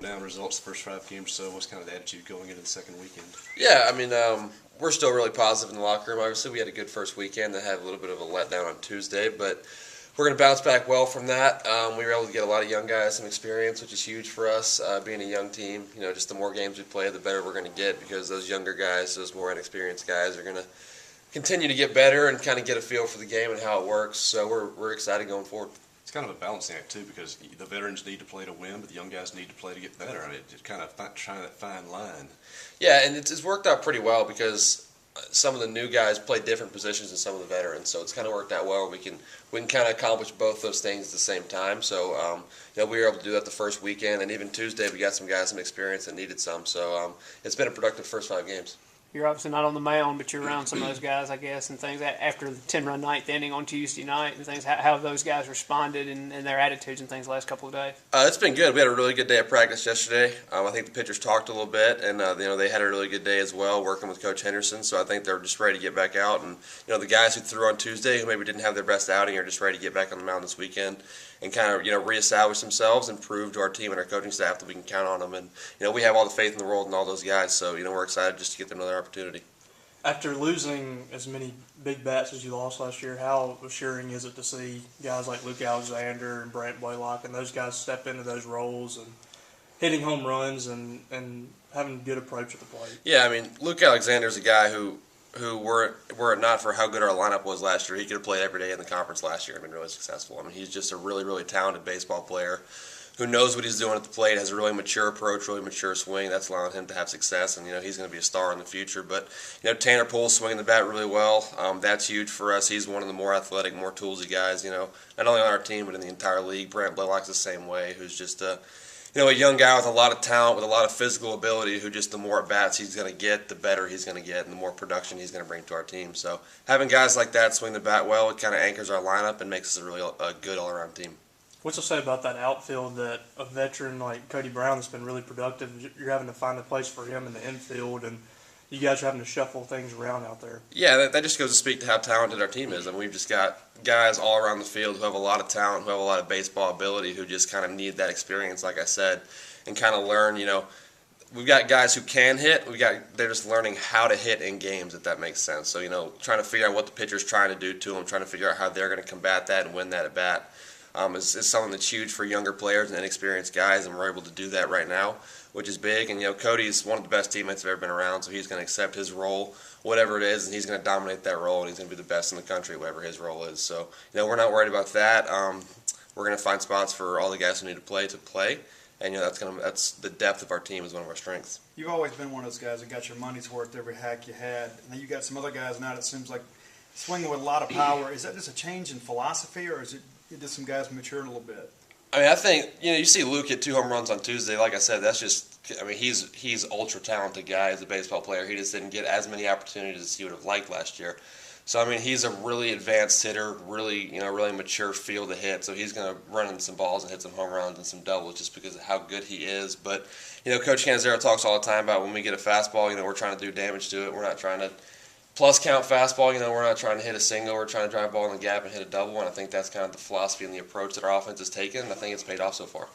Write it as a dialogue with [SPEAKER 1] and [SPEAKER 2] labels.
[SPEAKER 1] down results the first 5 games. So what's kind of the attitude going into the second weekend?
[SPEAKER 2] Yeah, I mean, we're still really positive in the locker room. Obviously, we had a good first weekend that had a little bit of a letdown on Tuesday, but we're going to bounce back well from that. We were able to get a lot of young guys some experience, which is huge for us, being a young team. Just the more games we play, the better we're going to get, because those younger guys, those more inexperienced guys, are going to continue to get better and kind of get a feel for the game and how it works. So we're excited going forward.
[SPEAKER 1] It's kind of a balancing act, too, because the veterans need to play to win, but the young guys need to play to get better. I mean, it's kind of trying that fine line.
[SPEAKER 2] Yeah, and it's worked out pretty well, because some of the new guys play different positions than some of the veterans, so it's kind of worked out well. We can kind of accomplish both those things at the same time. So we were able to do that the first weekend, and even Tuesday we got some guys some experience that needed some. So it's been a productive first 5 games.
[SPEAKER 3] You're obviously not on the mound, but you're around some of those guys, I guess, and things. After the 10-run ninth inning on Tuesday night and things, how have those guys responded and their attitudes and things the last couple of days?
[SPEAKER 2] It's been good. We had a really good day of practice yesterday. I think the pitchers talked a little bit, and they had a really good day as well, working with Coach Henderson. So I think they're just ready to get back out. And the guys who threw on Tuesday, who maybe didn't have their best outing, are just ready to get back on the mound this weekend and kind of reestablish themselves and prove to our team and our coaching staff that we can count on them. And we have all the faith in the world in all those guys. So we're excited just to get them another opportunity.
[SPEAKER 4] After losing as many big bats as you lost last year, how assuring is it to see guys like Luke Alexander and Brent and those guys step into those roles and hitting home runs and having a good approach at the plate?
[SPEAKER 2] Yeah, I mean, Luke Alexander's a guy who were it not for how good our lineup was last year, he could have played every day in the conference last year and been really successful. I mean, he's just a really, really talented baseball player who knows what he's doing at the plate, has a really mature approach, really mature swing. That's allowing him to have success, and he's going to be a star in the future. But Tanner Pool's swinging the bat really well. That's huge for us. He's one of the more athletic, more toolsy guys. Not only on our team but in the entire league. Brent the same way, who's just a young guy with a lot of talent, with a lot of physical ability. Who just the more at bats he's going to get, the better he's going to get, and the more production he's going to bring to our team. So having guys like that swing the bat well, it kind of anchors our lineup and makes us a really good all-around team.
[SPEAKER 4] What's to say about that outfield that a veteran like Cody Brown that's been really productive, you're having to find a place for him in the infield, and you guys are having to shuffle things around out there?
[SPEAKER 2] Yeah, that just goes to speak to how talented our team is. I mean, we've just got guys all around the field who have a lot of talent, who have a lot of baseball ability, who just kind of need that experience, like I said, and kind of learn, we've got guys who can hit. They're just learning how to hit in games, if that makes sense. So, trying to figure out what the pitcher's trying to do to them, trying to figure out how they're going to combat that and win that at bat. Is something that's huge for younger players and inexperienced guys, and we're able to do that right now, which is big. And Cody's one of the best teammates I've ever been around, so he's going to accept his role, whatever it is, and he's going to dominate that role, and he's going to be the best in the country, whatever his role is. So we're not worried about that. We're going to find spots for all the guys who need to play, and that's the depth of our team is one of our strengths.
[SPEAKER 5] You've always been one of those guys that got your money's worth every hack you had, and then you got some other guys now that seems like swinging with a lot of power. Is that just a change in philosophy, or is it did some guys mature a little bit?
[SPEAKER 2] I mean, I think you see Luke hit 2 home runs on Tuesday. Like I said, that's just. I mean, he's ultra talented guy as a baseball player. He just didn't get as many opportunities as he would have liked last year. So I mean, he's a really advanced hitter, really really mature field to hit. So he's going to run in some balls and hit some home runs and some doubles just because of how good he is. But Coach Canzero talks all the time about when we get a fastball, we're trying to do damage to it. We're not trying to plus count fastball, we're not trying to hit a single. We're trying to drive a ball in the gap and hit a double, and I think that's kind of the philosophy and the approach that our offense has taken, and I think it's paid off so far.